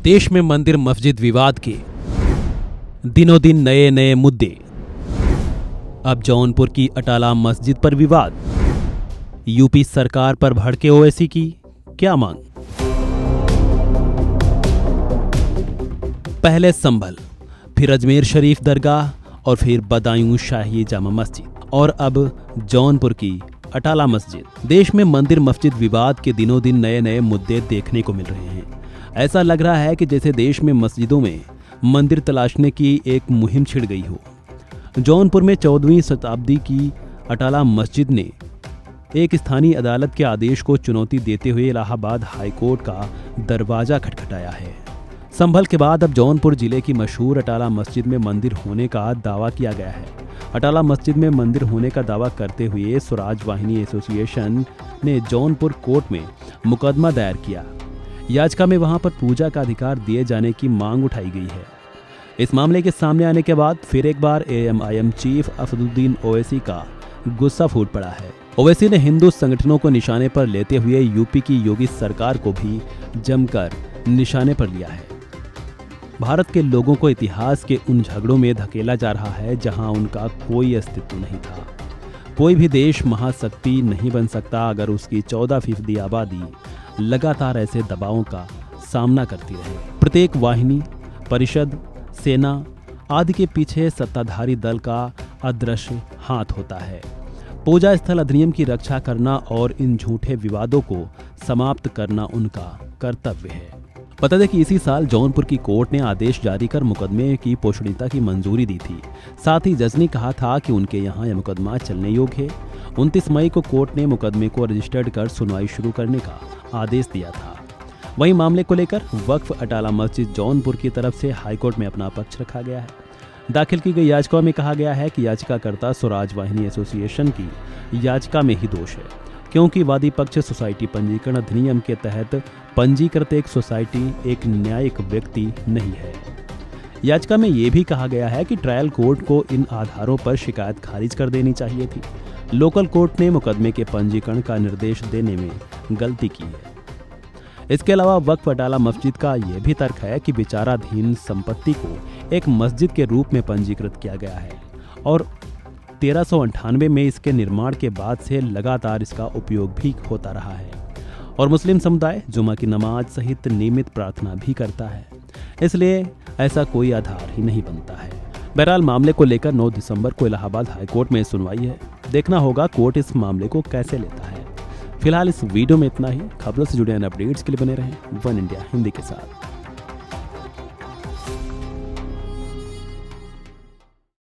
देश में मंदिर मस्जिद विवाद के दिनों दिन नए नए मुद्दे। अब जौनपुर की अटाला मस्जिद पर विवाद, यूपी सरकार पर भड़के ओवैसी की क्या मांग। पहले संभल, फिर अजमेर शरीफ दरगाह और फिर बदायूं शाही जामा मस्जिद और अब जौनपुर की अटाला मस्जिद। देश में मंदिर मस्जिद विवाद के दिनों दिन नए नए मुद्दे देखने को मिल रहे हैं। ऐसा लग रहा है कि जैसे देश में मस्जिदों में मंदिर तलाशने की एक मुहिम छिड़ गई हो। जौनपुर में 14वीं शताब्दी की अटाला मस्जिद ने एक स्थानीय अदालत के आदेश को चुनौती देते हुए इलाहाबाद हाईकोर्ट का दरवाजा खटखटाया है। संभल के बाद अब जौनपुर जिले की मशहूर अटाला मस्जिद में मंदिर होने का दावा किया गया है। अटाला मस्जिद में मंदिर होने का दावा करते हुए स्वराज वाहिनी एसोसिएशन ने जौनपुर कोर्ट में मुकदमा दायर किया। याचिका में वहां पर पूजा का अधिकार दिए जाने की मांग उठाई गई है। इस मामले के सामने आने के बाद फिर एक बार एएमआईएम चीफ असदुद्दीन ओवैसी का गुस्सा फूट पड़ा है। ओवैसी ने हिंदू संगठनों को निशाने पर लेते हुए यूपी की योगी सरकार को भी जमकर निशाने पर लिया है। भारत के लोगों को इतिहास के उन झगड़ों में धकेला जा रहा है जहां उनका कोई अस्तित्व नहीं था। कोई भी देश महाशक्ति नहीं बन सकता अगर उसकी 14% आबादी लगातार ऐसे दबावों का सामना करती रहे। प्रत्येक वाहिनी, परिषद, सेना आदि के पीछे सत्ताधारी दल का अदृश्य हाथ होता है। पूजा स्थल अधिनियम की रक्षा करना और इन झूठे विवादों को समाप्त करना उनका कर्तव्य है। बता दें कि इसी साल जौनपुर की कोर्ट ने आदेश जारी कर मुकदमे की पोषणीयता की मंजूरी दी थी। साथ ही जज ने कहा था कि उनके यहाँ यह मुकदमा चलने योग्य है। 29 मई को कोर्ट ने मुकदमे को रजिस्टर्ड कर सुनवाई शुरू करने का आदेश दिया था। वहीं मामले को लेकर वक्फ अटाला मस्जिद जौनपुर की तरफ से हाईकोर्ट में अपना पक्ष रखा गया है। दाखिल की गई याचिका में कहा गया है कि याचिकाकर्ता स्वराज वाहिनी एसोसिएशन की याचिका में ही दोष है, क्योंकि वादी पक्ष सोसाइटी पंजीकरण अधिनियम के तहत पंजीकृत एक सोसाइटी एक न्यायिक व्यक्ति नहीं है। याचिका में यह भी कहा गया है कि ट्रायल कोर्ट को इन आधारों पर शिकायत खारिज कर देनी चाहिए थी। लोकल कोर्ट ने मुकदमे के पंजीकरण का निर्देश देने में गलती की है। इसके अलावा वक्फ अटाला मस्जिद का यह भी तर्क है कि विचाराधीन संपत्ति को एक मस्जिद के रूप में पंजीकृत किया गया है और 1398 में इसके निर्माण के बाद से लगातार इसका उपयोग भी होता रहा है और मुस्लिम समुदाय जुमा की नमाज सहित नियमित प्रार्थना भी करता है। इसलिए ऐसा कोई आधार ही नहीं बनता है। बहरहाल मामले को लेकर 9 दिसंबर को इलाहाबाद हाईकोर्ट में सुनवाई है। देखना होगा कोर्ट इस मामले को कैसे लेता है। फिलहाल इस वीडियो में इतना ही। खबरों से जुड़े अपडेट्स के लिए बने रहें वन इंडिया हिंदी के साथ।